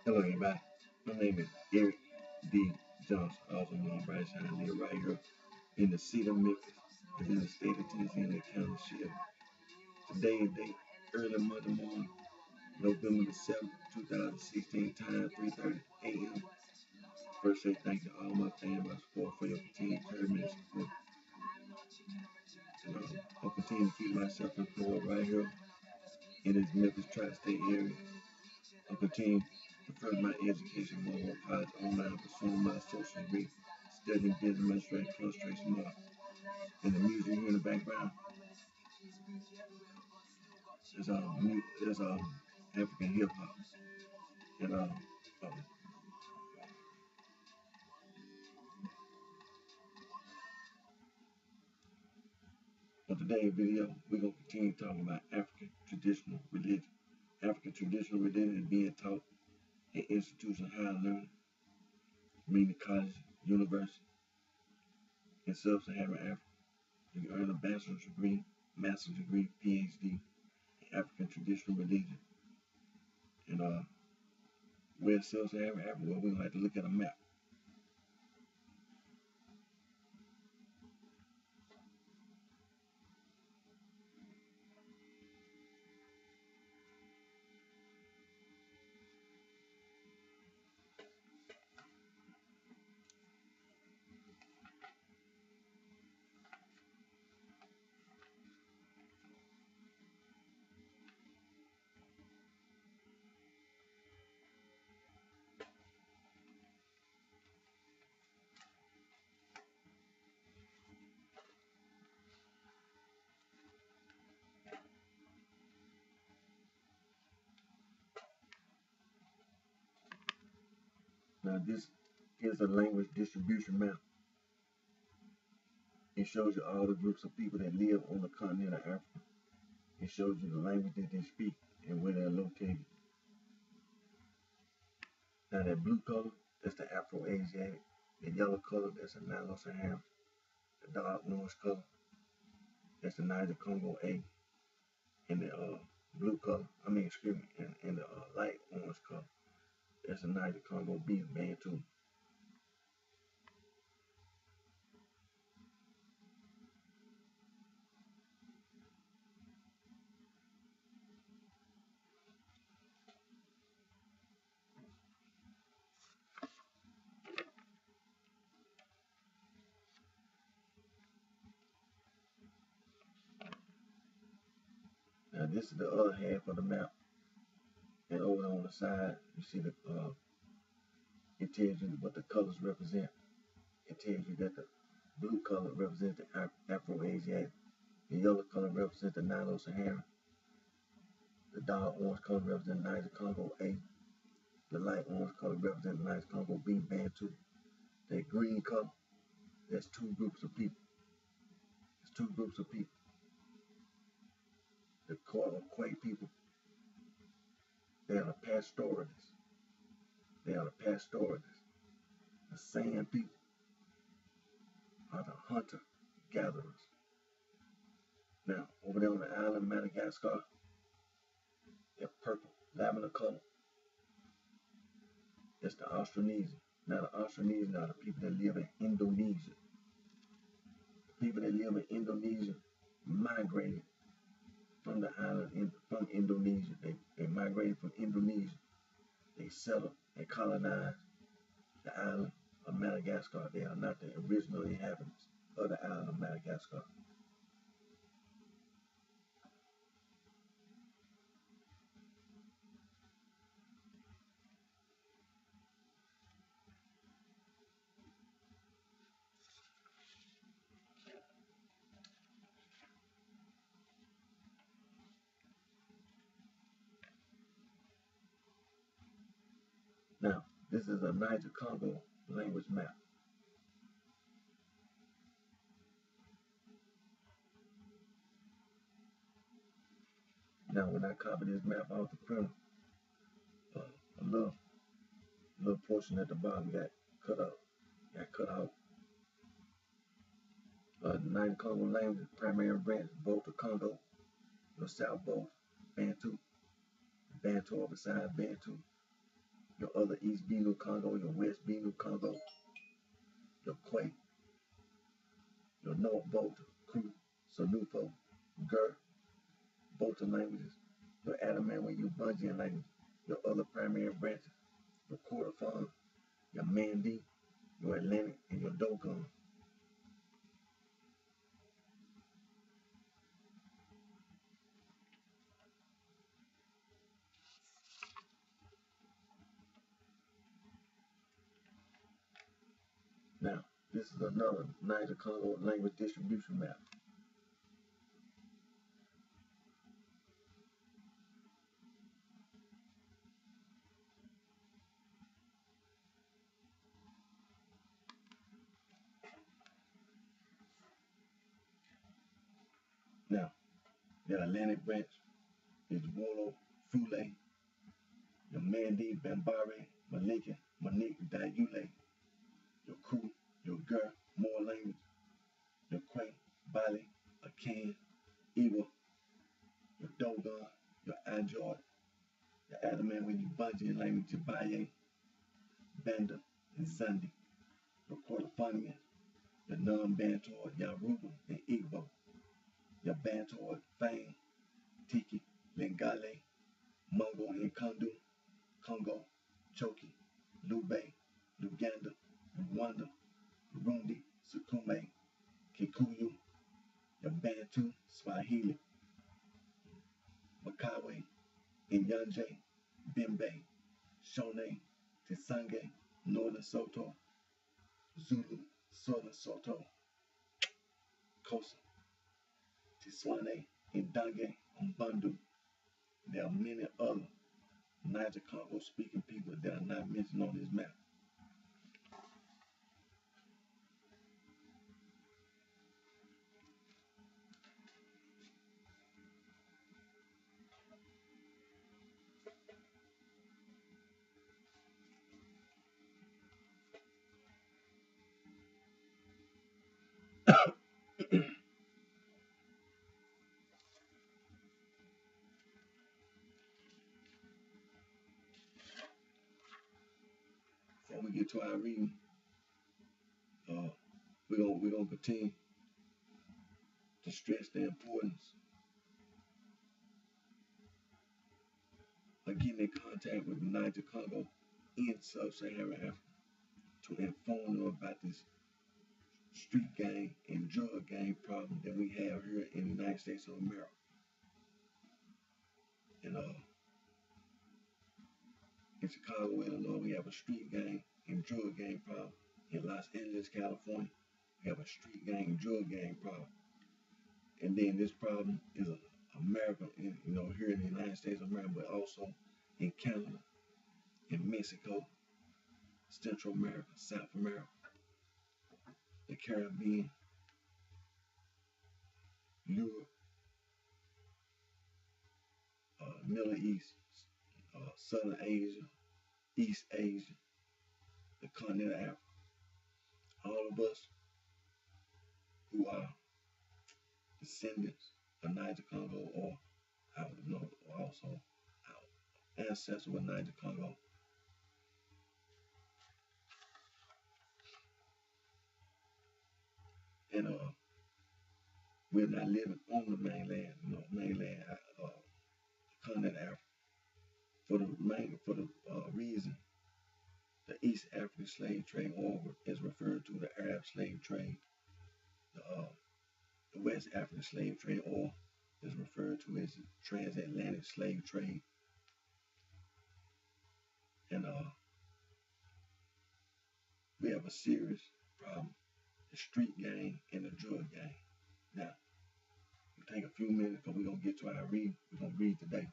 Hello, everybody. My name is Eric D. Johnson, also known as BrightShine. I live right here in the city of Memphis, and in the state of Tennessee, in the county of Shelby. Today is the early Monday morning, November the 7th, 2016, time 3:30 a.m. First, say thank you to all my family, my support for your continued encouragement and support. I'll continue to keep myself employed right here in this Memphis tri-state area. I'll continue to further my education more on college online, pursuing my social degree, studying business administration, illustration more. And the music here in the background is African hip hop. And uh, for today's video, we're gonna continue talking about African traditional religion. African traditional religion is being taught in institutions of higher learning, meaning college, university, in sub-Saharan Africa. You can earn a bachelor's degree, master's degree, PhD in African traditional religion. And where sub-Saharan Africa, well, we like to look at a map. Now this is a language distribution map. It shows you all the groups of people that live on the continent of Africa. It shows you the language that they speak and where they're located. Now that blue color, that's the Afro-Asiatic. The yellow color, that's the Nilo-Saharan. The dark orange color, that's the Niger-Congo A. And the blue color, and the light orange color, that's the Niger-Congo B, Bantu. Now this is the other half of the map. And over on the side, you see it tells you what the colors represent. It tells you that the blue color represents the Afro-Asiatic, the yellow color represents the Nilo-Saharan, the dark orange color represents the Niger-Congo A, the light orange color represents the Niger-Congo B, Bantu. That green color, that's two groups of people. It's two groups of people. The Kway people, they are the pastoralists. They are the pastoralists. The Sand people are the hunter-gatherers. Now, over there on the island of Madagascar, they're purple, lavender color. That's the Austronesian. Now, the Austronesian are the people that live in Indonesia. The people that live in Indonesia migrated from the island, from Indonesia. They migrated from Indonesia. They settled, they colonized the island of Madagascar. They are not the original inhabitants of the island of Madagascar. Now, this is a Niger-Congo language map. Now, when I copy this map off the printer, a little portion at the bottom got cut out. The Niger-Congo language, primary branch, both the Congo, the South Both, Bantu, Bantu beside Bantu. your other East Benue Congo, your West Benue Congo, your Kwe, your North Volta, Kru, Sanufo, Gur, Volta languages, your Adamawa, your Bunjian language, your other primary branches, your Kordofan, your Mandi, your Atlantic, and your Dogon. Now, this is another Niger-Congo language distribution map. Now, the Atlantic branch is Wolo, Fule, your Mandi, Bambare, Malika, Manik, Dayule, your Kru, your Gur, Moor language, your Kwe, Bali, Akan, Igbo, your Dogon, your Ajord, your Adamawa, your Bunjian language, your Baye, Banda, and Zandi, your Kordofanian, your non-Bantoid, Yaruba, and Igbo, your Bantoid, Fang, Tiki, Lingale, Mungo and Kundu, Congo, Choki, Lube, Luganda, Rwanda, Burundi, Sukume, Kikuyu, your Bantu, Swahili, Makawe, Inyanje, Bimbe, Shone, Tisange, Northern Soto, Zulu, Southern Soto, Kosa, Tiswane, Ndange, Mbundu. There are many other Niger-Congo speaking people that are not mentioned on this map. Before we get to our reading, we're gonna continue to stress the importance of getting in contact with the Niger-Congo in sub-Saharan Africa to inform them about this street gang and drug gang problem that we have here in the United States of America. And in Chicago, Illinois, we have a street gang and drug gang problem. In Los Angeles, California, we have a street gang and drug gang problem. And then this problem is America, here in the United States of America, but also in Canada, in Mexico, Central America, South America, the Caribbean, Europe, Middle East, Southern Asia, East Asia, the continent of Africa. All of us who are descendants of Niger-Congo or also our ancestors with Niger-Congo. And we're not living on the mainland, continent of Africa. For the reason the East African slave trade, or is referred to the Arab slave trade, the West African slave trade, or is referred to as the transatlantic slave trade. And we have a serious problem, the street gang and the drug gang. Now, we'll take a few minutes because we're going to get to our read. We're going to read today.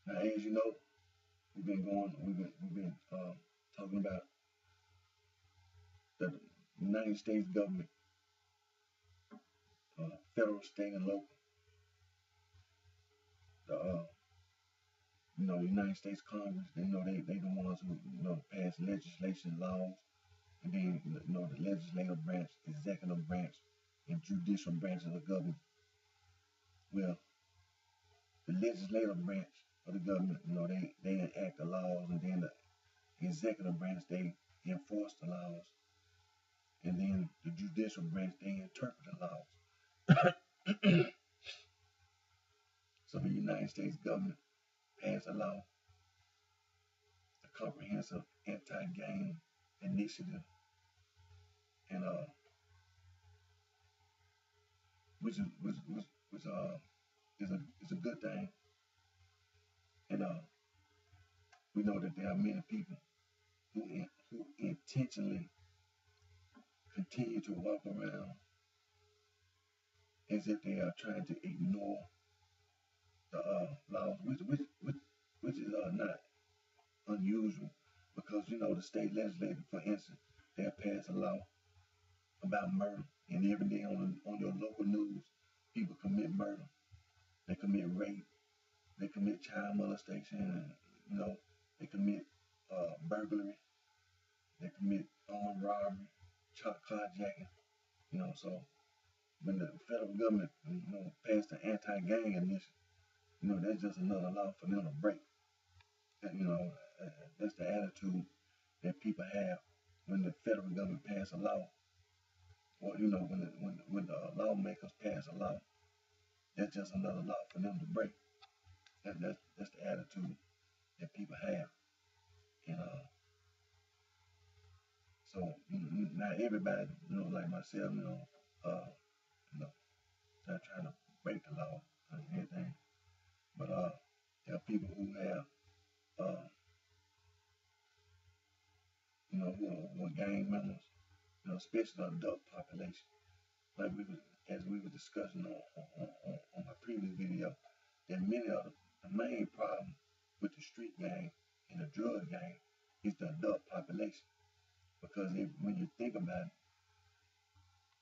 Now, as you know, we've been talking about the United States government, federal, state, and local. The United States Congress. They the ones who pass legislation, laws, and then the legislative branch, executive branch, and judicial branch of the government. Well, the legislative branch of the government, they enact the laws, and then the executive branch, they enforce the laws, and then the judicial branch, they interpret the laws. So the United States government passed a law, the Comprehensive Anti-Gang Initiative, and which is a good thing, and we know that there are many people who intentionally continue to walk around as if they are trying to ignore the laws, which is not unusual, because the state legislature, for instance, they have passed a law about murder, and every day on your local news, people commit murder, they commit rape, they commit child molestation, they commit burglary, they commit armed robbery, carjacking, so when the federal government, passed the anti-gang initiative, that's just another law for them to break. And, that's the attitude that people have when the federal government pass a law, or when the lawmakers pass a law. That's just another law for them to break. That's the attitude that people have, and so not everybody, like myself, not trying to break the law or anything, but there are people who have, who are gang members, especially the adult population. Like as we were discussing on my previous video, that many of the main problem with the street gang and the drug gang is the adult population. Because when you think about it,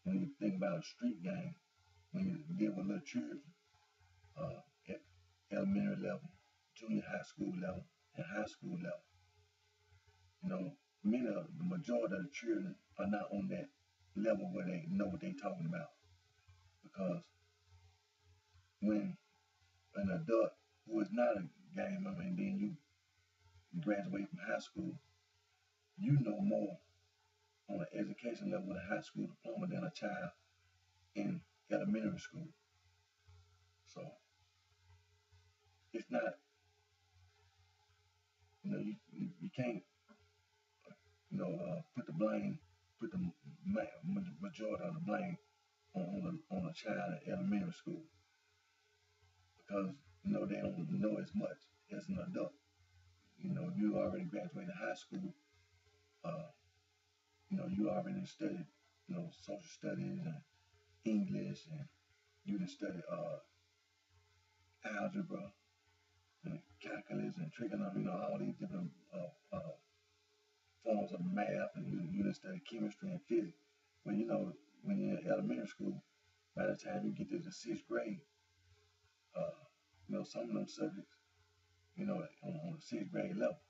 when you think about a street gang, when you deal with little children at elementary level, junior high school level, and high school level, the majority of the children are not on that level where they know what they're talking about. Because when an adult who is not a gang member, and then you graduate from high school, you know more on an education level with a high school diploma than a child in elementary school. So it's not, you can't, put the majority of the blame on a child in elementary school, because they don't know as much as an adult. If you already graduated high school, you already studied, social studies and English, and you done studied algebra and calculus and trigonometry, all these different forms of math, and you done studied chemistry and physics. Well, when you're in elementary school, by the time you get to the sixth grade, some of them subjects, on the sixth grade level.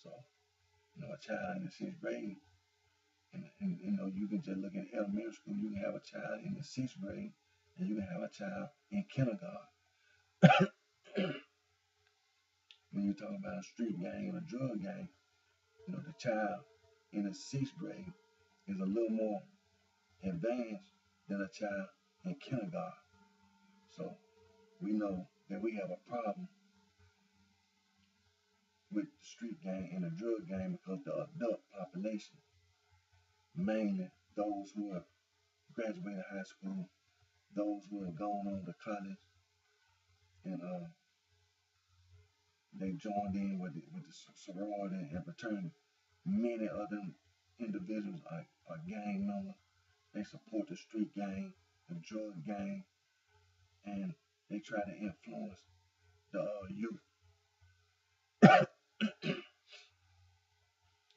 So, a child in the sixth grade, and you can just look at elementary school, you can have a child in the sixth grade, and you can have a child in kindergarten. When you talk about a street gang and a drug gang, the child in the sixth grade is a little more advanced than a child in kindergarten. So we know that we have a problem with the street gang and the drug gang, because the adult population, mainly those who have graduated high school, those who have gone on to college, and they joined in with the sorority and fraternity. Many of them individuals are gang members. They support the street gang, the drug gang, and they try to influence the youth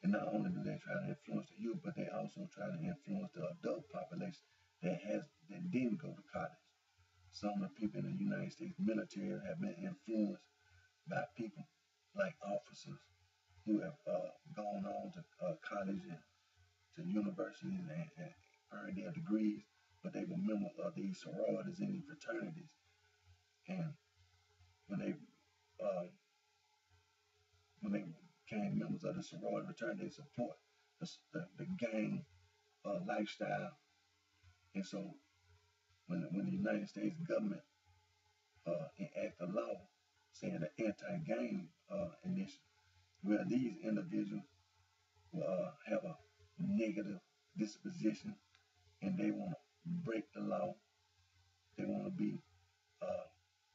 And not only do they try to influence the youth, but they also try to influence the adult population that didn't go to college. Some of the people in the United States military have been influenced by people like officers who have gone on to college and to universities and earned their degrees, but they were members of these sororities and these fraternities. And when they uh, when they became members of the sorority fraternity, they support the gang lifestyle. And so when the United States government enact a law saying the anti-gang initiative, where these individuals will have a negative disposition and they want to break the law. They want to be,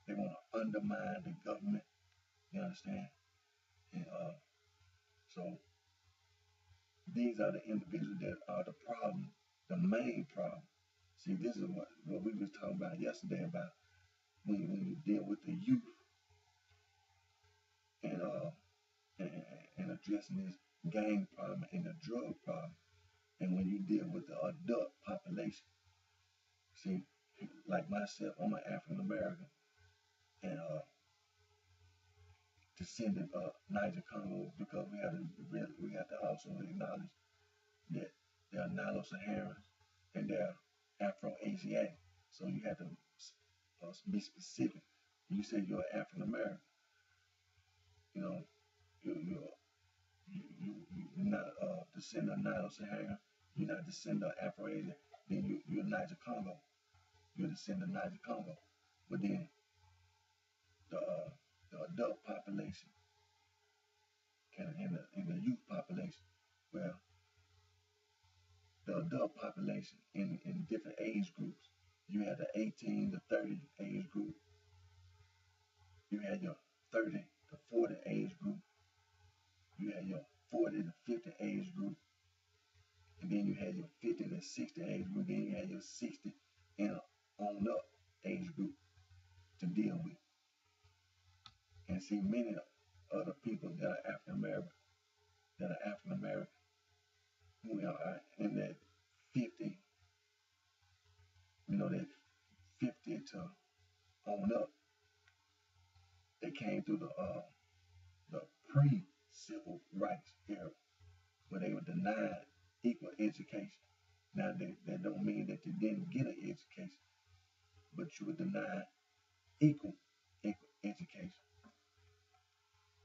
they want to undermine the government. You understand? And so these are the individuals that are the problem, the main problem. See, this is what we was talking about yesterday about when you deal with the youth and and addressing this gang problem and the drug problem, and when you deal with the adult population. See, like myself, I'm an African American and descendant of Niger Congo, because we have to also acknowledge that they are Nilo-Saharans and they're Afro-Asiatic. So you have to be specific. When you say you're African American, you know, you're not a descendant of Nilo-Saharan, you're not a descendant of Afro-Asian, then you're Niger Congo. You're a descendant of Niger Congo. But then the adult population and the youth population, well, the adult population in different age groups. You had the 18 to 30 age group. You had your 30 to 40 age group. You had your 40 to 50 age group. And then you had your 50 to 60 age group. Then you had your 60 and on up age group to deal with. And see, many of the people that are African American, who are in that 50, that 50 to on up, they came through the pre-civil rights era, where they were denied equal education. Now, that don't mean that you didn't get an education, but you were denied equal education.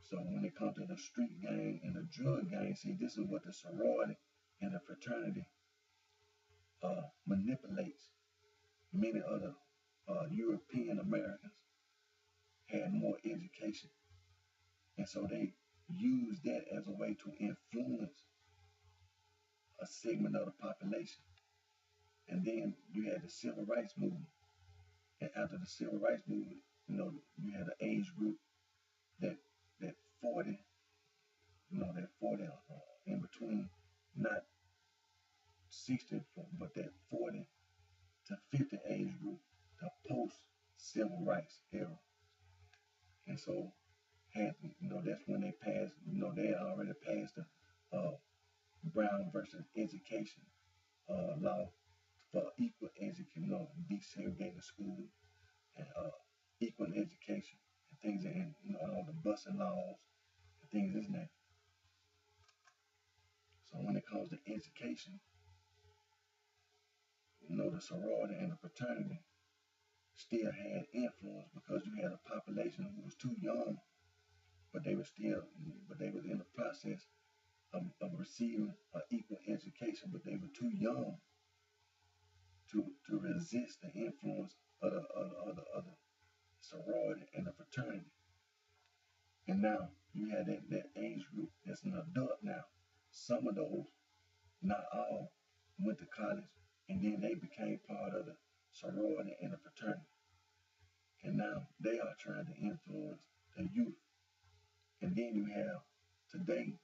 So when it comes to the street gang and the drug gang, see, this is what the sorority and the fraternity manipulates. Many other European Americans had more education, and so they use that as a way to influence a segment of the population. And then you had the civil rights movement, and after the civil rights movement, you had an age group that 40, that 40 in between, not 60, but that 40 to 50 age group, the post-civil rights era. And so, that's when they passed, they already passed the Brown versus Education law for equal education, desegregated schools and equal education and things, and all the busing laws and things of this nature. So when it comes to education, the sorority and the fraternity still had influence, because you had a population who was too young, but they were in the process of receiving an equal education, but they were too young to resist the influence of the sorority and the fraternity. And now you had that age group that's an adult now. Some of those, not all, went to college, and then they became part of the sorority and the fraternity. And now they are trying to influence the youth. And then today,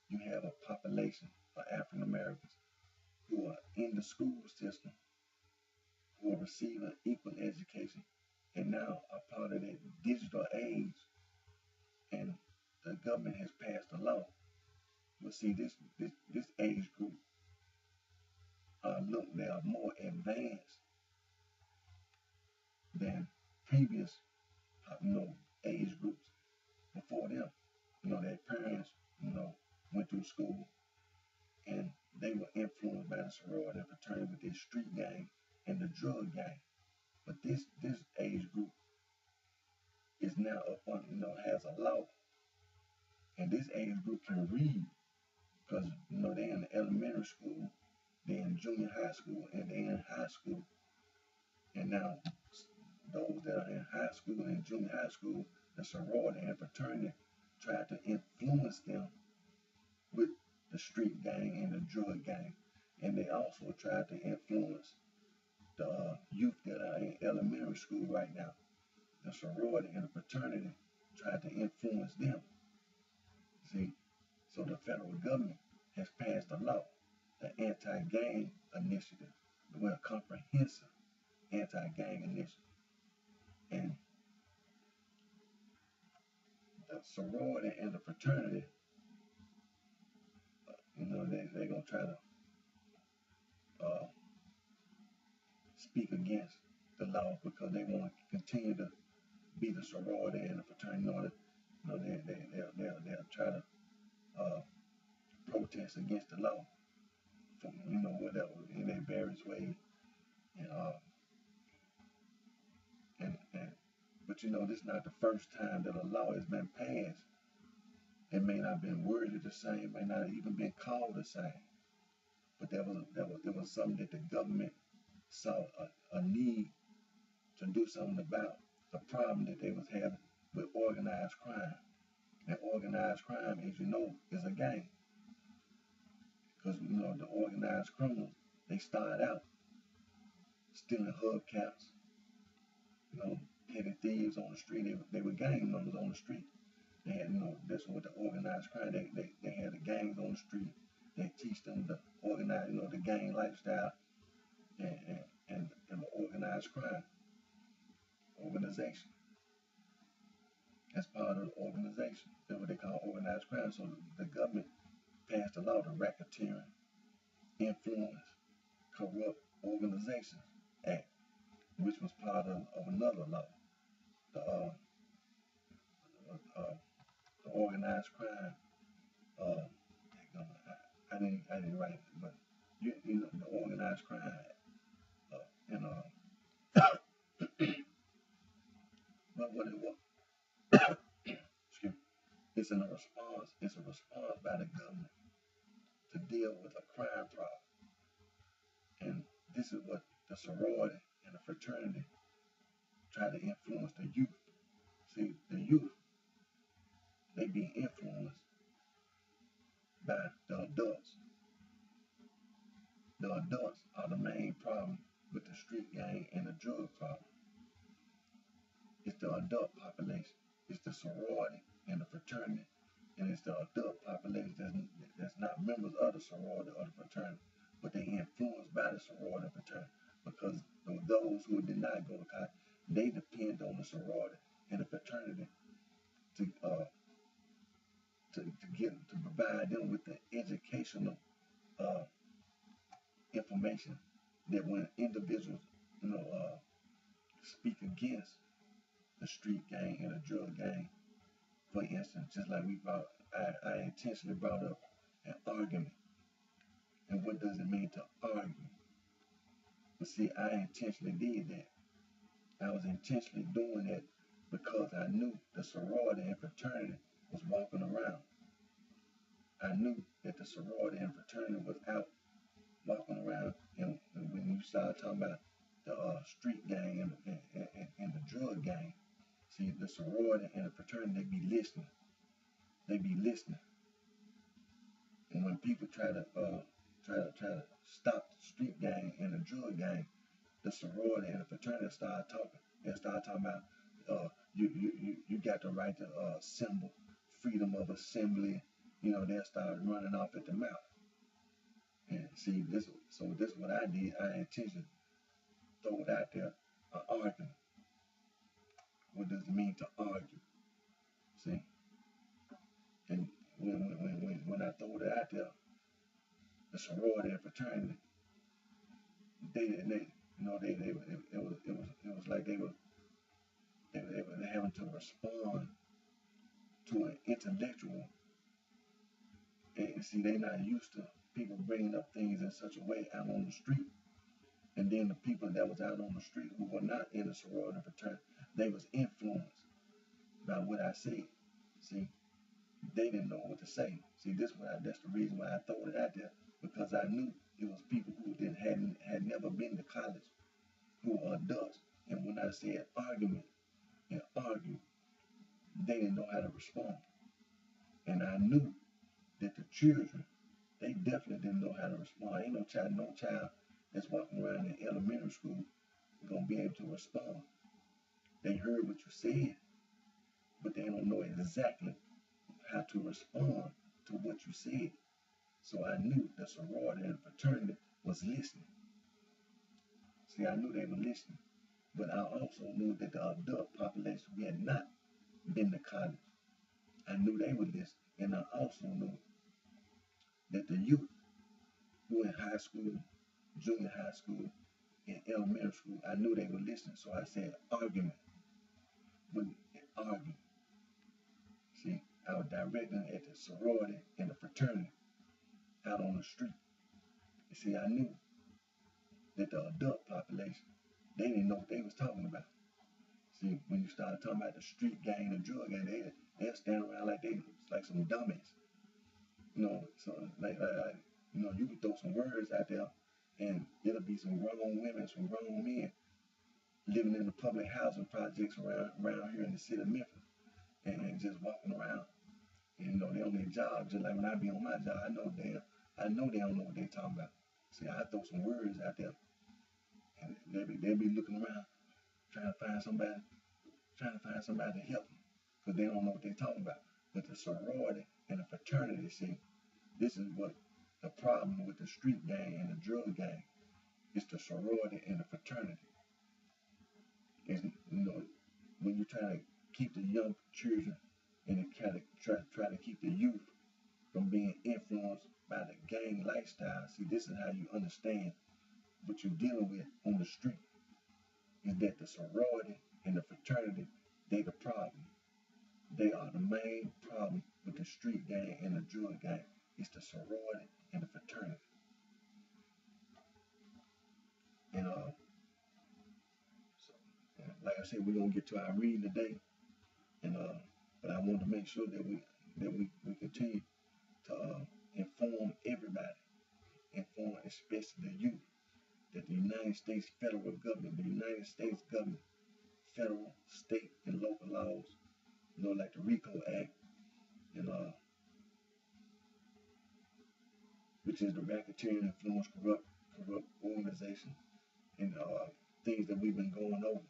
you have a population of African Americans who are in the school system, who are receiving equal education, and now are part of that digital age. And the government has passed law. But see, this age group, look, they are more advanced than previous, age groups before them. Their parents, went through school and they were influenced by the sorority and fraternity with their street gang and the drug gang. But this age group is now up on, has a law, and this age group can read because they're in the elementary school, they're in junior high school, and they're in high school. And now those that are in high school and junior high school, the sorority and fraternity tried to influence them with the street gang and the drug gang. And they also tried to influence the youth that are in elementary school right now. The sorority and the fraternity tried to influence them. See, so the federal government has passed a law, the anti-gang initiative, well, comprehensive anti-gang initiative. And the sorority and the fraternity, they're going to try to speak against the law because they want to continue to be the sorority and the fraternity. They'll try to protest against the law from, whatever, in their various ways. But this is not the first time that a law has been passed. It may not have been worded the same, may not have even been called the same. But there was something that the government saw a need to do something about, the problem that they was having with organized crime. And organized crime, as you know, is a gang. Because, the organized criminals, they start out stealing hubcaps, petty thieves on the street. They were gang members on the street. They had, that's what the organized crime, they had the gangs on the street. They teach them the organized, the gang lifestyle and the organized crime organization. That's part of the organization. That's what they call organized crime. So the government passed a law, the Racketeering, Influence, Corrupt Organizations Act, which was part of another law, the organized crime. I didn't write it, but the organized crime act. But what it was, excuse me, it's a response by the government to deal with a crime problem. And this is what the sorority and the fraternity try to influence the youth. See, the youth, they being influenced by the adults. The adults are the main problem with the street gang and the drug problem. It's the adult population. It's the sorority and the fraternity. And it's the adult population that's not members of the sorority or the fraternity, but they influenced by the sorority and fraternity. Because those who did not go to college, they depend on the sorority and the fraternity to provide them with the educational information that when individuals speak against the street gang and the drug gang, for instance, just like I intentionally brought up an argument. And what does it mean to argue? But see, I intentionally did that. I was intentionally doing that because I knew the sorority and fraternity was walking around. I knew that the sorority and fraternity was out walking around, and when you start talking about the street gang and the drug gang, see, the sorority and the fraternity, they be listening. They be listening. And when people try to stop the street gang and the drug gang, the sorority and the fraternity start talking. They start talking about you got the right to assemble, freedom of assembly. They'll start running off at the mouth. And see, this is what I did. I intentionally throw it out there, an argument. What does it mean to argue? See? And when out there, the sorority and fraternity, it was like they were having to respond to an intellectual, and see, they not used to people bringing up things in such a way out on the street. And then the people that was out on the street who were not in the sorority and fraternity, they was influenced by what I said. See, they didn't know what to say. See, that's the reason why I throw it out there, because I knew it was people who had never been to college, who were adults. And when I said argument and argue, they didn't know how to respond. And I knew that the children, they definitely didn't know how to respond. Ain't no child that's walking around in elementary school gonna be able to respond. They heard what you said, but they don't know exactly how to respond to what you said. So I knew the sorority and fraternity was listening. See, I knew they were listening, but I also knew that the adult population who had not been to college, I knew they were listening, and I also knew that the youth who in high school, junior high school, and elementary school, I knew they were listening. So I said argument, but argue. See, I was directing at the sorority and the fraternity out on the street. You see, I knew that the adult population, they didn't know what they was talking about. See, when you started talking about the street gang, the drug gang, they'll stand around like some dummies. So you could throw some words out there, and it'll be some grown women, some grown men living in the public housing projects around here in the city of Memphis, and just walking around. And, they on their job, just like when I be on my job, I know they don't know what they talking about. See, I throw some words out there, and they be looking around, trying to find somebody to help them, because they don't know what they talking about. But the sorority and the fraternity, see, this is what the problem with the street gang and the drug gang. It's the sorority and the fraternity. It's, when you try to keep the young children and try to keep the youth from being influenced by the gang lifestyle. See, this is how you understand what you're dealing with on the street. Is that the sorority and the fraternity, they the problem. They are the main problem with the street gang and the drug gang. It's the sorority and the fraternity. And like I said, we're gonna get to our reading today. And but I want to make sure that we continue to inform everybody, inform especially the youth, that the United States federal government, the United States government, federal, state, and local laws, like the RICO Act, and which is the Racketeering Influence Corrupt Organization, and things that we've been going over.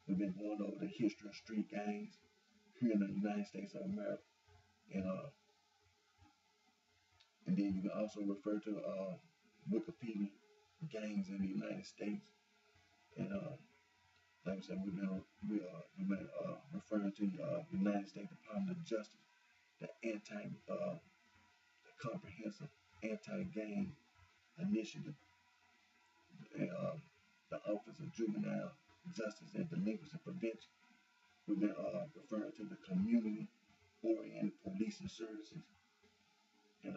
We've been going over the history of street gangs here in the United States of America, and then you can also refer to Wikipedia, gangs in the United States, and like I said, we've been referring to the United States Department of Justice, the comprehensive anti-gang initiative, and the Office of Juvenile Justice and Delinquency Prevention. We've been referring to the community-oriented policing services, and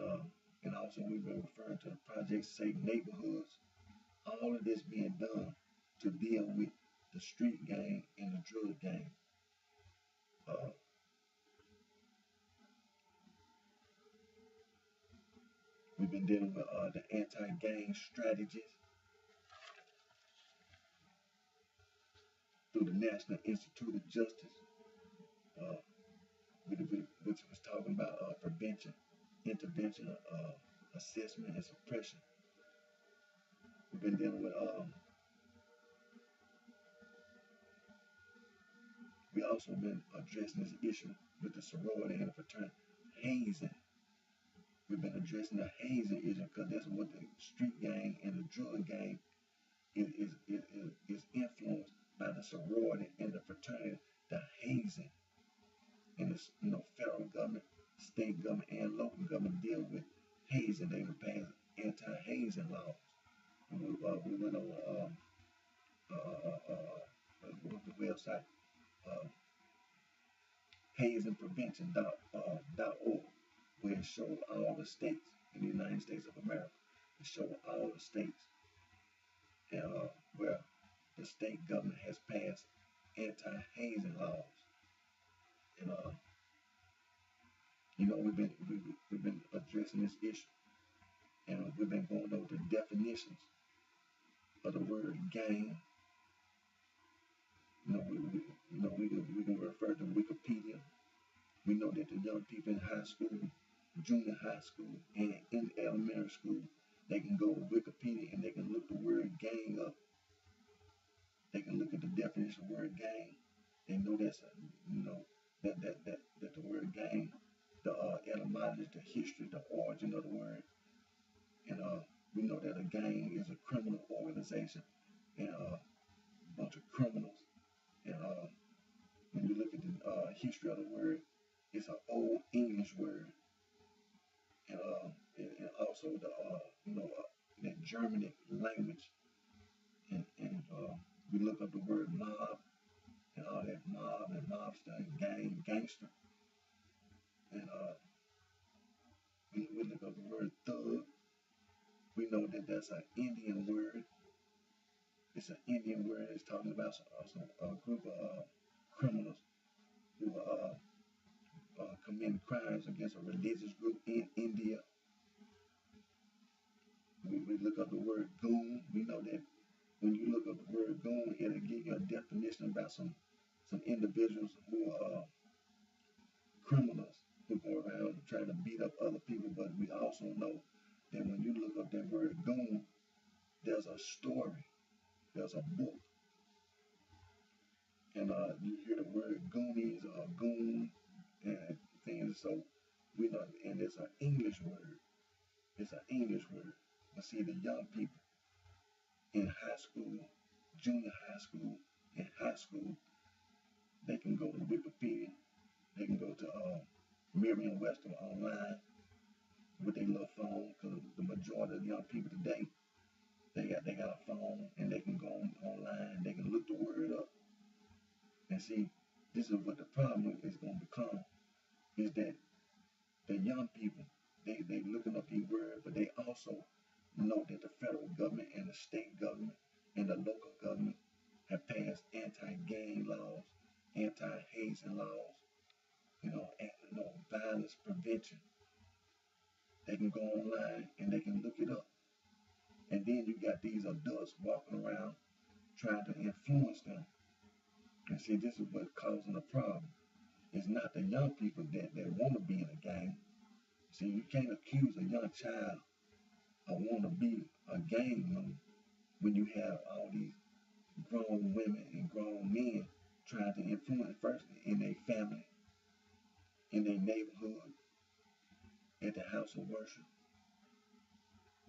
also we've been referring to the Project Safe Neighborhoods. All of this being done to deal with the street gang and the drug gang. We've been dealing with the anti-gang strategies through the National Institute of Justice, which was talking about prevention, intervention, assessment, and suppression. We've been dealing with we also been addressing this issue with the sorority and the fraternity, hazing. We've been addressing the hazing issue because that's what the street gang and the drug gang is influenced by the sorority and the fraternity, the hazing. And it's, federal government, state government, and local government deal with hazing. They were passing anti-hazing laws. We went on the website, uh, hazingprevention.org, where it showed all the states in the United States of America. It showed all the states where the state government has passed anti-hazing laws. And we've been addressing this issue, and we've been going over the definitions of the word gang. We can refer to Wikipedia. We know that the young people in high school, junior high school, and in elementary school, they can go to Wikipedia and they can look the word gang up. They can look at the definition of the word gang. They know that the word gang, the etymology, the history, the origin of the word, and we know that a gang is a criminal organization and a bunch of criminals. And when you look at the history of the word, it's an old English word, and also the Germanic language, and we look up the word mob and all that mob and mobster and gang, gangster, and we look up the word thug. We know that that's an Indian word. It's an Indian word. It's talking about a group of criminals who committing crimes against a religious group in India. We look up the word goon. We know that when you look up the word goon, it'll give you a definition about some individuals who are criminals who go around trying to beat up other people. But we also know that when you look up that word goon, there's a story, there's a book, and you hear the word Goonies or goon and things. So we know, and it's an English word. It's an English word. But see, the young people in high school, junior high school, and high school, they can go to Wikipedia. They can go to Merriam-Webster online with their little phone, because the majority of the young people today, they got a phone and they can go online. They can look the word up. And see, this is what the problem is going to become, is that the young people, they looking up these words, but they also know that the federal government and the state government and the local government have passed anti-gang laws, anti-hazing laws, violence prevention. They can go online and they can look it up. And then you got these adults walking around trying to influence them. And see, this is what's causing the problem. It's not the young people that want to be in a gang. See, you can't accuse a young child of wanting to be a gang member when you have all these grown women and grown men trying to influence first in their family, in their neighborhood, at the house of worship,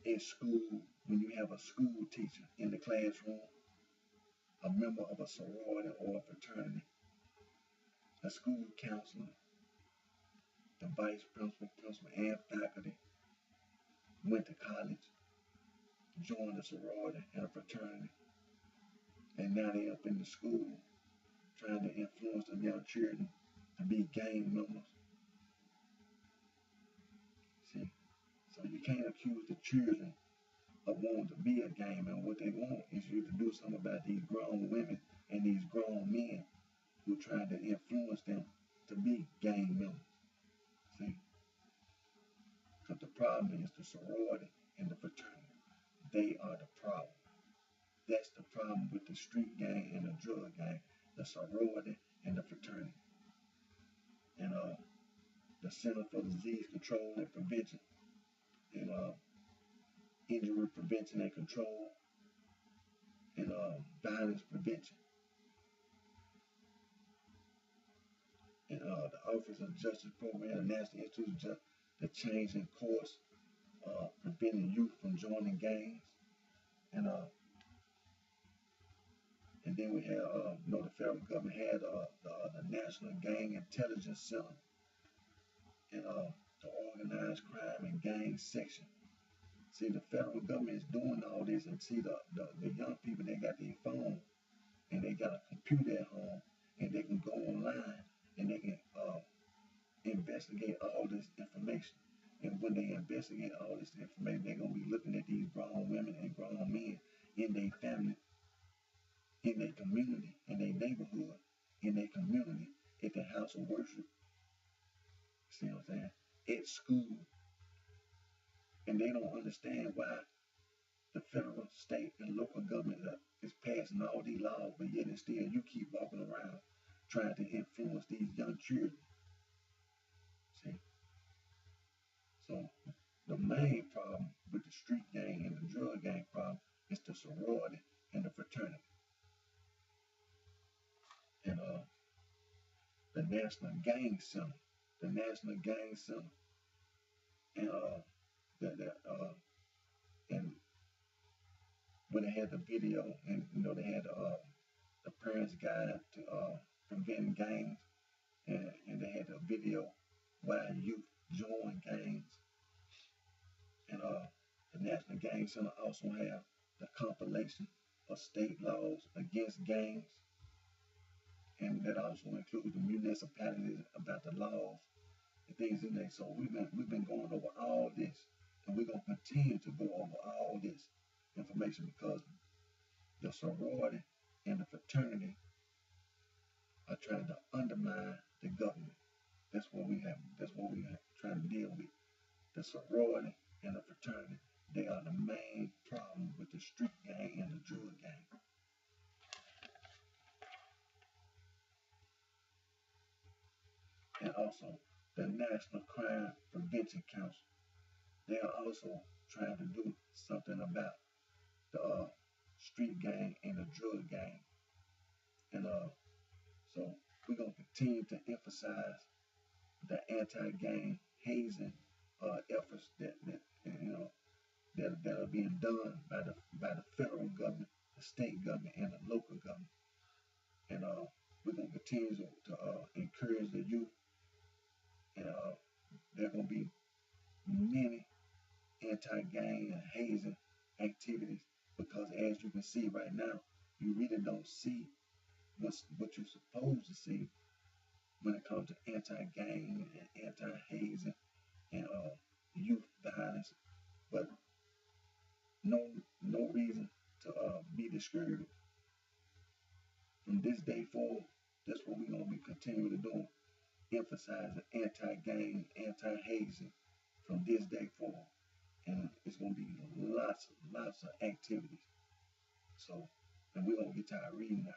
in school, when you have a school teacher in the classroom, a member of a sorority or a fraternity, a school counselor, the vice principal, and faculty went to college, joined a sorority and a fraternity, and now they're up in the school trying to influence the young children to be gang members. See, so you can't accuse the children of wanting to be a gang member. What they want is you to do something about these grown women and these grown men who are trying to influence them to be gang members. See, because the problem is the sorority and the fraternity. They are the problem. That's the problem with the street gang and the drug gang, the sorority and the fraternity. And the Center for Disease Control and Prevention, and Injury Prevention and Control, and Violence Prevention, and the Office of Justice Program, the National Institute of Justice, the changing course, preventing youth from joining gangs, and then we have, the federal government had the National Gang Intelligence Center, and the organized crime and gang section. See, the federal government is doing all this, and see the young people, they got their phone and they got a computer at home, and they can go online and they can investigate all this information. And when they investigate all this information, they're gonna be looking at these grown women and grown men in their family, in their community, in their neighborhood, in their community, at their house of worship. See what I'm saying? At school, and they don't understand why the federal, state, and local government is passing all these laws, but yet and still you keep walking around trying to influence these young children. See? So the main problem with the street gang and the drug gang problem is the sorority and the fraternity. And the National Gang Center, the National Gang Center, and and when they had the video, and they had the parents' guide to preventing gangs, and they had the video why youth join gangs, and the National Gang Center also have the compilation of state laws against gangs, and that also includes the municipalities about the laws and things in there. So we've been going over all this, and we're gonna continue to go over all this information because the sorority and the fraternity are trying to undermine the government. That's what we have. That's what we are trying to deal with. The sorority and the fraternity. They are the main problem with the street gang and the drug gang. And also the National Crime Prevention Council. They are also trying to do something about the street gang and the drug gang. And so we're gonna continue to emphasize the anti-gang hazing efforts that are being done by the federal government, the state government, and the local government. And we're gonna continue to encourage the youth, and there are gonna be many anti-gang and hazing activities because, as you can see right now, you really don't see what you're supposed to see when it comes to anti-gang and anti-hazing and youth violence. But no reason to be discouraged. From this day forward, that's what we're gonna be continuing to do. Emphasizing anti-gang, anti-hazing from this day forward. And it's gonna be lots of activities. So, and we're gonna get to our reading now.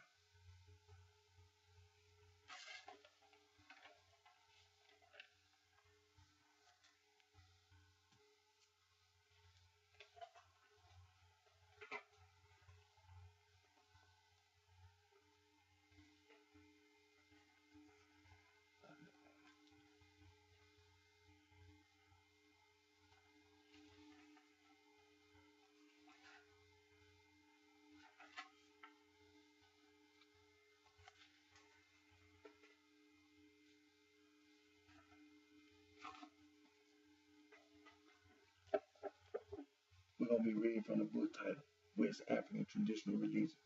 We're going to be reading from the book titled West African Traditional Religion,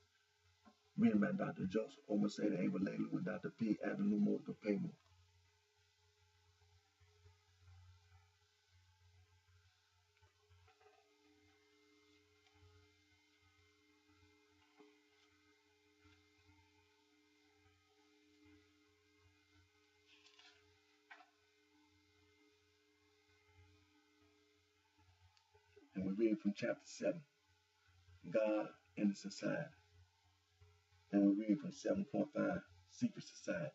written by Dr. Joseph Omaseda Abalelu with Dr. P. Adenumo Dopemo. And we're reading from chapter 7, God and the Society. And we're reading from 7.5, Secret Society.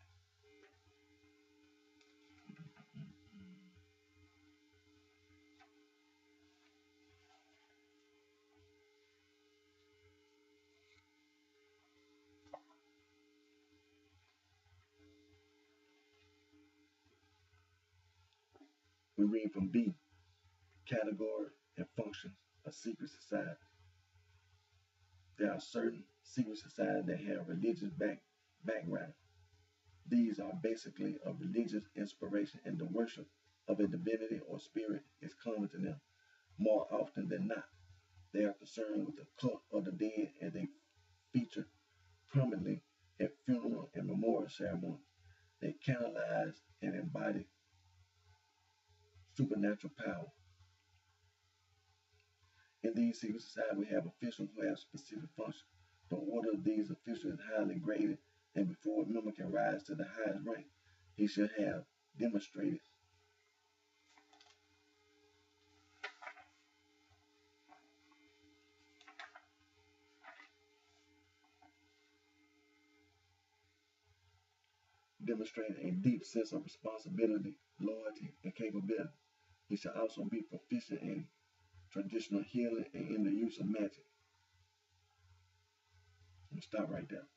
We're reading from B, Category and Functions of Secret Society. There are certain secret societies that have religious background. These are basically of religious inspiration and the worship of a divinity or spirit is common to them. More often than not, they are concerned with the cult of the dead, and they feature prominently at funeral and memorial ceremonies. They canalize and embody supernatural power. In these secret societies, we have officials who have specific functions. The order of these officials is highly graded, and before a member can rise to the highest rank, he should have demonstrated a deep sense of responsibility, loyalty, and capability. He should also be proficient in traditional healing and in the use of magic. I'm going to stop right there.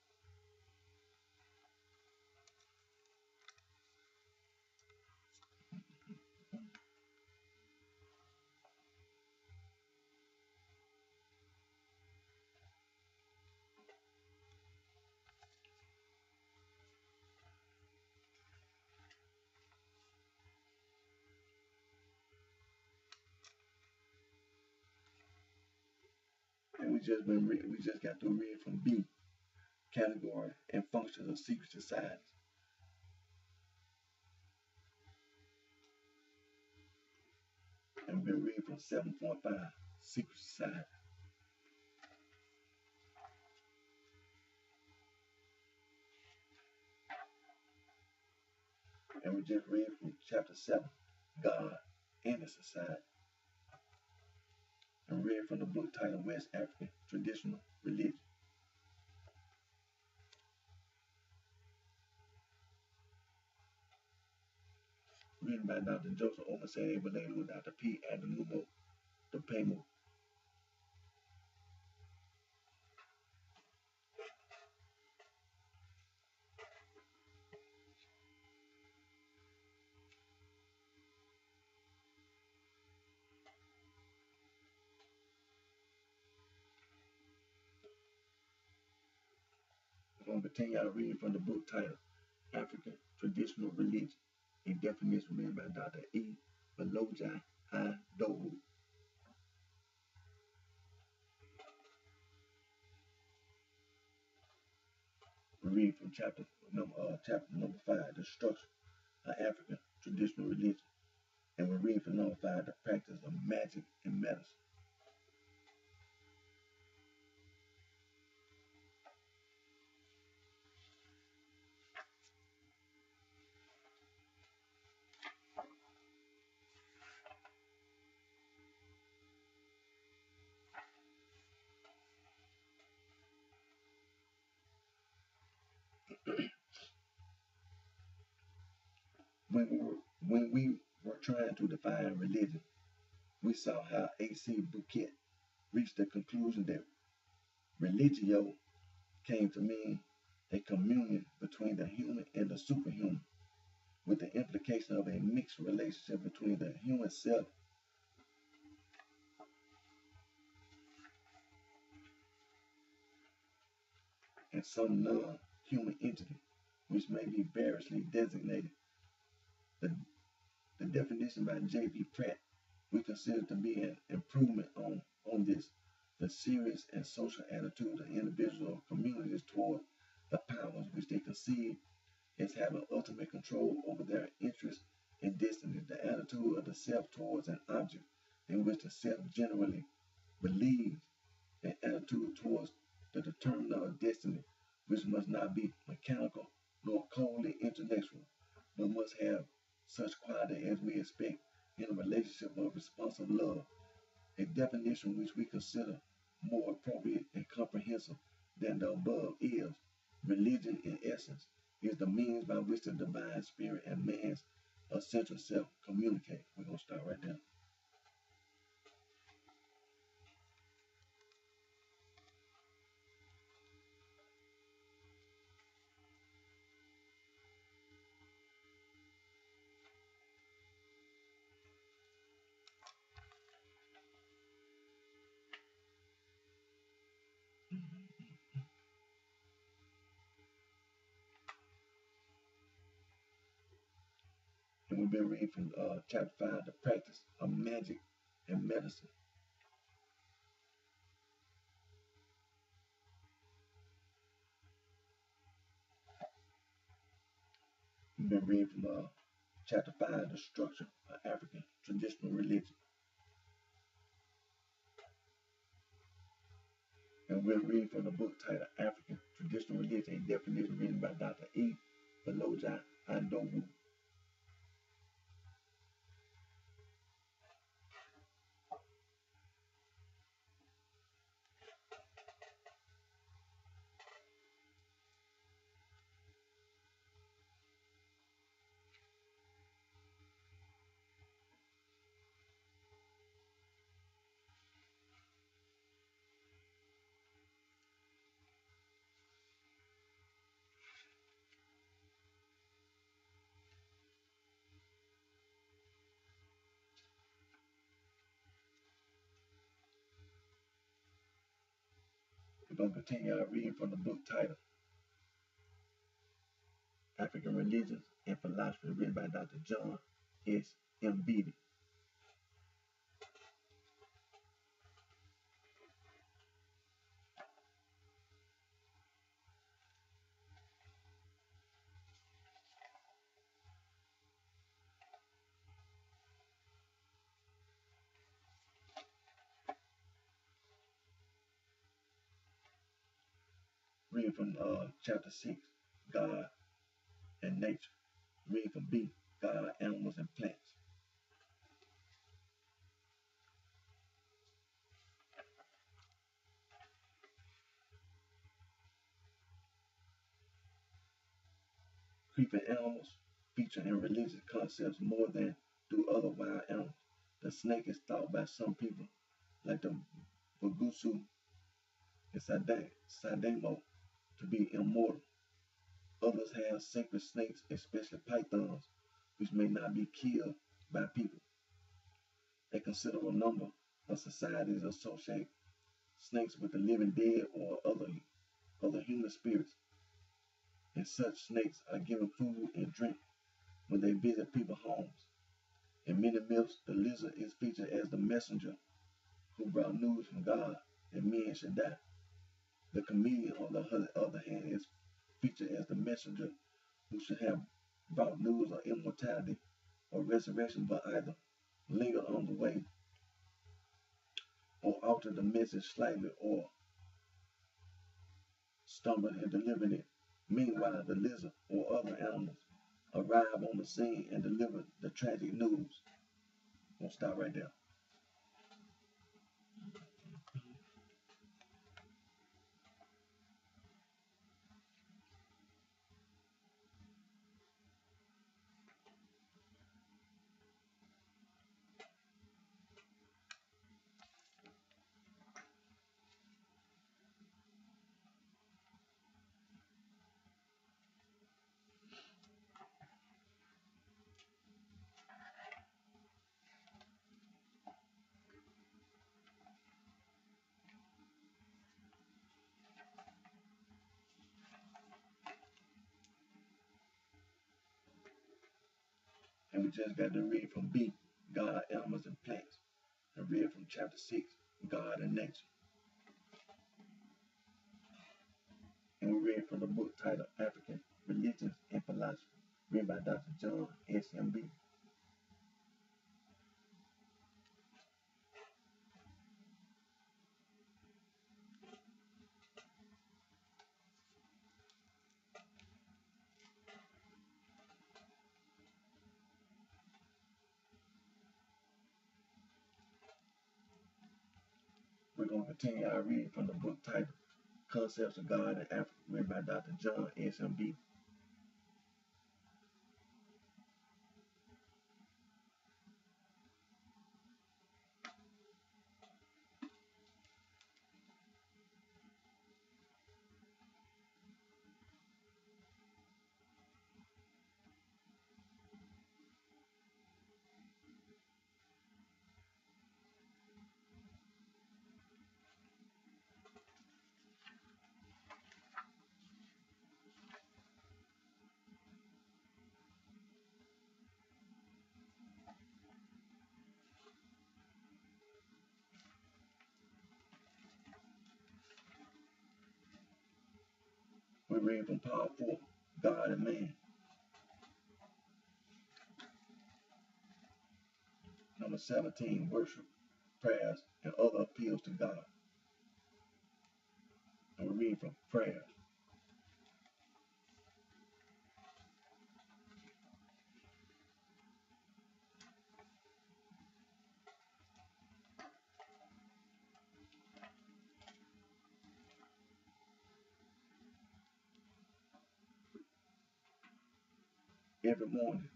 And we just got to read from B, category and functions of secret societies. And we've been reading from 7.5, secret society. And we just read from chapter 7, God and the Society. And read from the book titled West African Traditional Religion. Written by Dr. Joseph Omasede, related with Dr. P. Adenumo Dopemo. We're going to continue our reading from the book titled African Traditional Religion, a definition written by Dr. E. Belojai Dohu. We read from chapter number 5, the structure of African traditional religion. And we read from number 5, the practice of magic and medicine. When we were trying to define religion, we saw how A.C. Bouquet reached the conclusion that religio came to mean a communion between the human and the superhuman, with the implication of a mixed relationship between the human self and some non-human entity, which may be variously designated. The definition by J.B. Pratt we consider to be an improvement on this, the serious and social attitude of individuals or communities toward the powers which they conceive as having ultimate control over their interests and destiny, the attitude of the self towards an object in which the self generally believes, an attitude towards the determiner of destiny, which must not be mechanical nor coldly intellectual, but must have such quality as we expect in a relationship of responsive love, a definition which we consider more appropriate and comprehensive than the above is, religion in essence is the means by which the divine spirit and man's essential self communicate. We're going to start right there. And we've been reading from chapter 5, the practice of magic and medicine. We've been reading from chapter 5, the structure of African traditional religion. And we're reading from the book titled African Traditional Religion, a definition written by Dr. E. Baloja Andowu. We're going to continue our reading from the book titled African Religions and Philosophy, written by Dr. John S. M. Beatty. Reading from chapter 6, God and Nature. Reading from B, God, Animals, and Plants. Creeping animals feature in religious concepts more than do other wild animals. The snake is thought by some people, like the Bugusu and Sadamo, to be immortal. Others have sacred snakes, especially pythons, which may not be killed by people. A considerable number of societies associate snakes with the living dead or other human spirits, and such snakes are given food and drink when they visit people's homes. In many myths, the lizard is featured as the messenger who brought news from God that men should die. The chameleon, on the other hand, is featured as the messenger who should have brought news of immortality or resurrection, but either lingered on the way or altered the message slightly or stumbled in delivering it. Meanwhile, the lizard or other animals arrive on the scene and deliver the tragic news. We'll stop right there. And we just got to read from B, God, Animals, and Plants, and read from chapter 6, God and Nature. And we read from the book titled African Religions and Philosophy, written by Dr. John S. M. Beatty. We're going to continue our reading from the book titled Concepts of God in Africa, written by Dr. John S. M. Beatty. read from Part 4, God and Man. Number 17, worship, prayers, and other appeals to God. And we read from prayers. Every morning,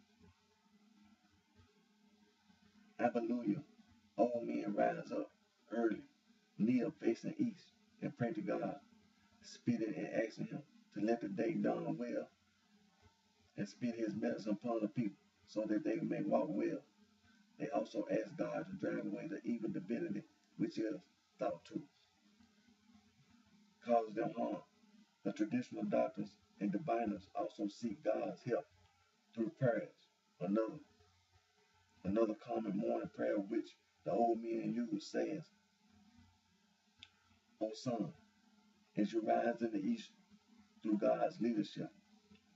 hallelujah, all men rise up early, kneel facing east, and pray to God, spitting and asking him to let the day dawn well, and spit his medicine upon the people, so that they may walk well. They also ask God to drive away the evil divinity which is thought to cause them harm. The traditional doctors and diviners also seek God's help through prayers. Another common morning prayer which the old men use says, O son, as you rise in the east through God's leadership,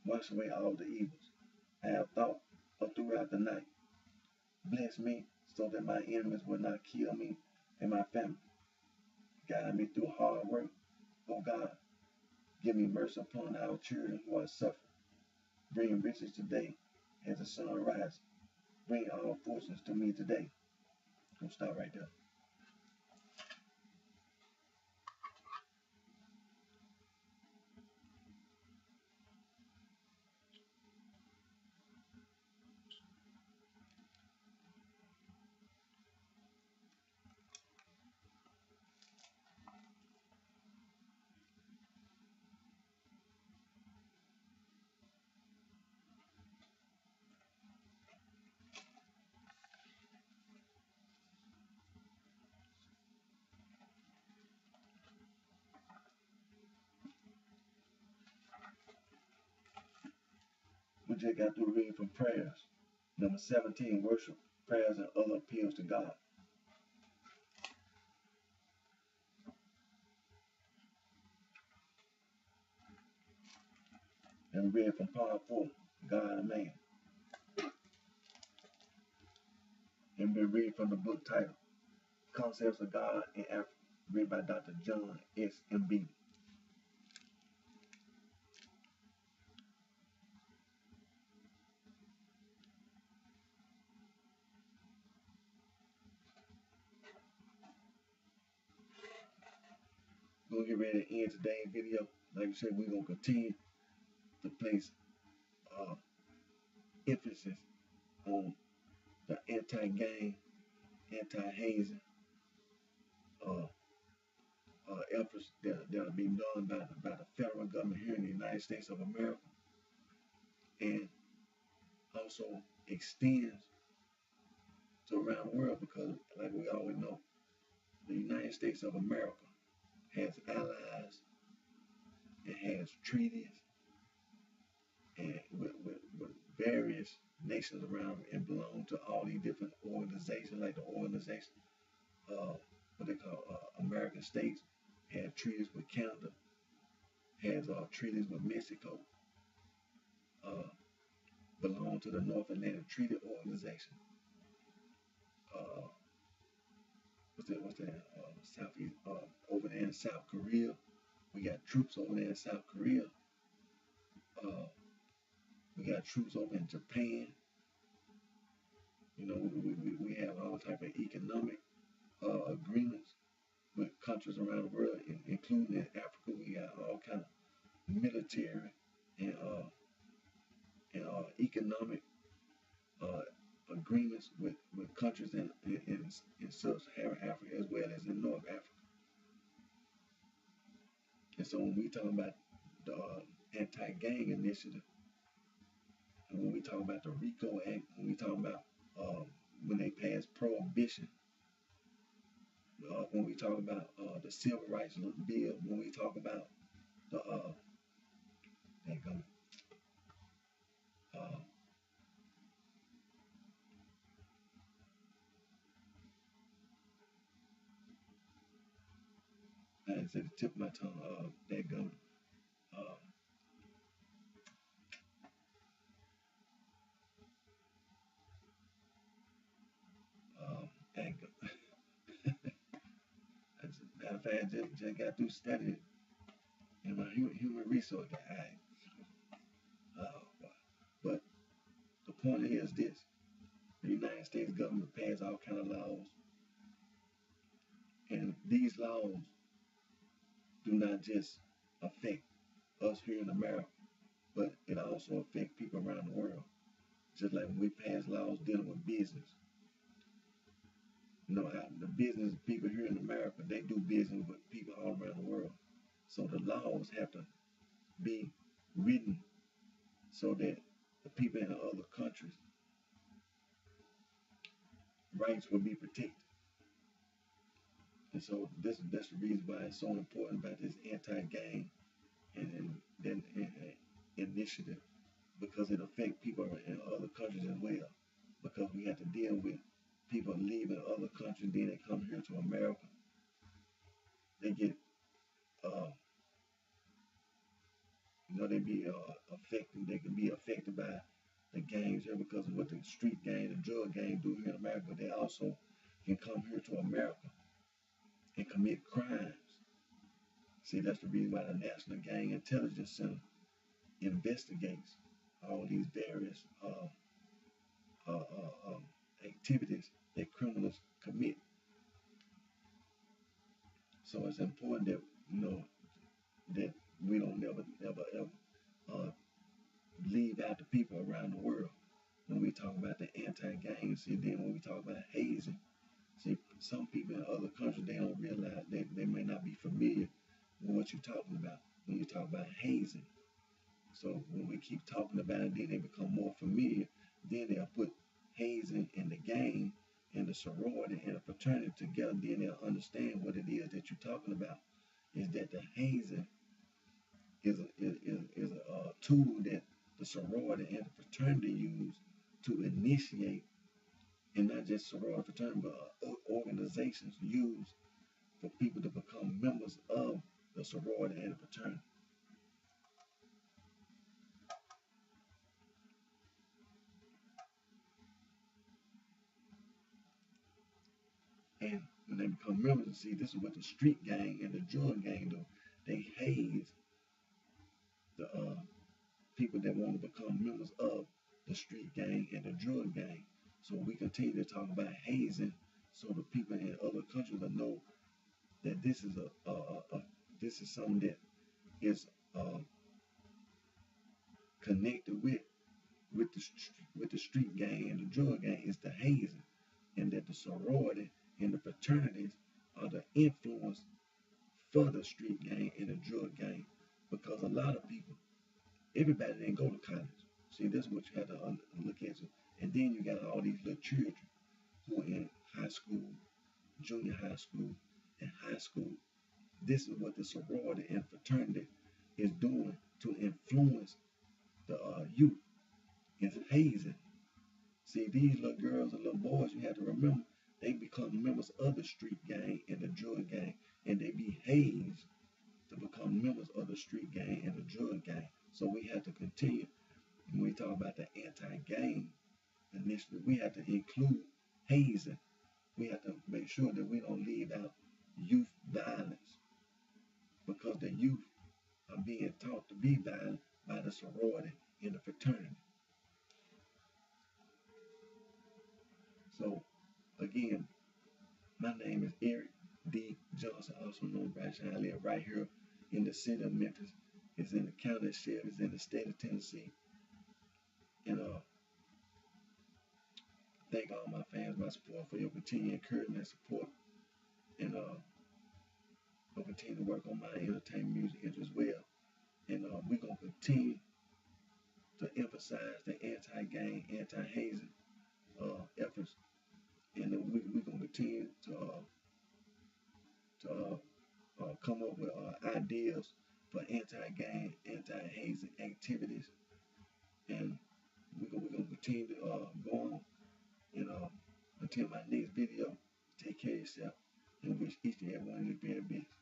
wash away all the evils I have thought of throughout the night. Bless me so that my enemies will not kill me and my family. Guide me through hard work, O God. Give me mercy upon our children who are suffering. Bring riches today as the sun rises. Bring all fortunes to me today. We'll stop right there. We just got through reading from prayers. Number 17, worship, prayers, and other appeals to God. And we read from Part 4, God and Man. And we read from the book titled Concepts of God in Africa, read by Dr. John S. M.B. We're going to get ready to end today's video. Like I said, we're going to continue to place emphasis on the anti-gang, anti-hazing efforts that are being done by the federal government here in the United States of America, and also extends to around the world, because like we always know, the United States of America has allies and has treaties and with various nations around, and belong to all these different organizations, like the organization, what they call American states, have treaties with Canada, has treaties with Mexico, belong to the North Atlantic Treaty Organization. What's that? Southeast, over there in South Korea. We got troops over there in South Korea. We got troops over in Japan. You know, we have all type of economic agreements with countries around the world, including in Africa. We got all kind of military and economic agreements with countries in sub-Saharan Africa, as well as in North Africa. And so when we talk about the anti-gang initiative, and when we talk about the RICO Act, when we talk about when they passed prohibition, when we talk about the Civil Rights Bill, when we talk about the I said the tip of my tongue, matter of fact, just got through studying in my human resource guy. But the point is this: the United States government passed all kind of laws, and these laws do not just affect us here in America, but it also affects people around the world. Just like when we pass laws dealing with business. You know, the business people here in America, they do business with people all around the world. So the laws have to be written so that the people in other countries' rights will be protected. And so that's the reason why it's so important about this anti-gang and initiative, because it affects people in other countries as well. Because we have to deal with people leaving other countries, then they come here to America. They get, they be affected. They can be affected by the gangs here because of what the street gang, the drug gang do here in America. But they also can come here to America and commit crimes. See, that's the reason why the National Gang Intelligence Center investigates all these various activities that criminals commit. So it's important that that we don't never ever leave out the people around the world when we talk about the anti-gang. See, then when we talk about hazing, see, some people in other countries, they don't realize that they may not be familiar with what you're talking about when you talk about hazing. So when we keep talking about it, then they become more familiar. Then they'll put hazing and the gang and the sorority and the fraternity together. Then they'll understand what it is that you're talking about. Is that the hazing is a tool that the sorority and the fraternity use to initiate, and not just sorority fraternity, but organizations use for people to become members of the sorority and the fraternity. And when they become members, see, this is what the street gang and the drug gang do. They haze the people that want to become members of the street gang and the drug gang. So we continue to talk about hazing, so the people in other countries will know that this is this is something that is connected with the street gang and the drug gang. Is the hazing, and that the sorority and the fraternities are the influence for the street gang and the drug gang. Because a lot of people, everybody didn't go to college. See, this is what you have to look at. And then you got all these little children who are in high school, junior high school, and high school. This is what the sorority and fraternity is doing to influence the youth. It's hazing. See, these little girls and little boys, you have to remember, they become members of the street gang and the drug gang, and they be hazed to become members of the street gang and the drug gang. So we have to continue, when we talk about the anti-gang initiative, we have to include hazing. We have to make sure that we don't leave out youth violence, because the youth are being taught to be violent by the sorority and the fraternity. So again, my name is Eric D. Johnson, also known as BrightShine. I live right here in the city of Memphis. It's in the county of Shelby. It's in the state of Tennessee. And thank all my fans, my support, for your continued encouragement and support. And I'll continue to work on my entertainment music interest as well. And we're going to continue to emphasize the anti-gang, anti-hazing efforts. And we're going to continue to come up with ideas for anti-gang, anti-hazing activities. And we're going to continue to go on. And until my next video, take care of yourself and wish each and every one of you very best.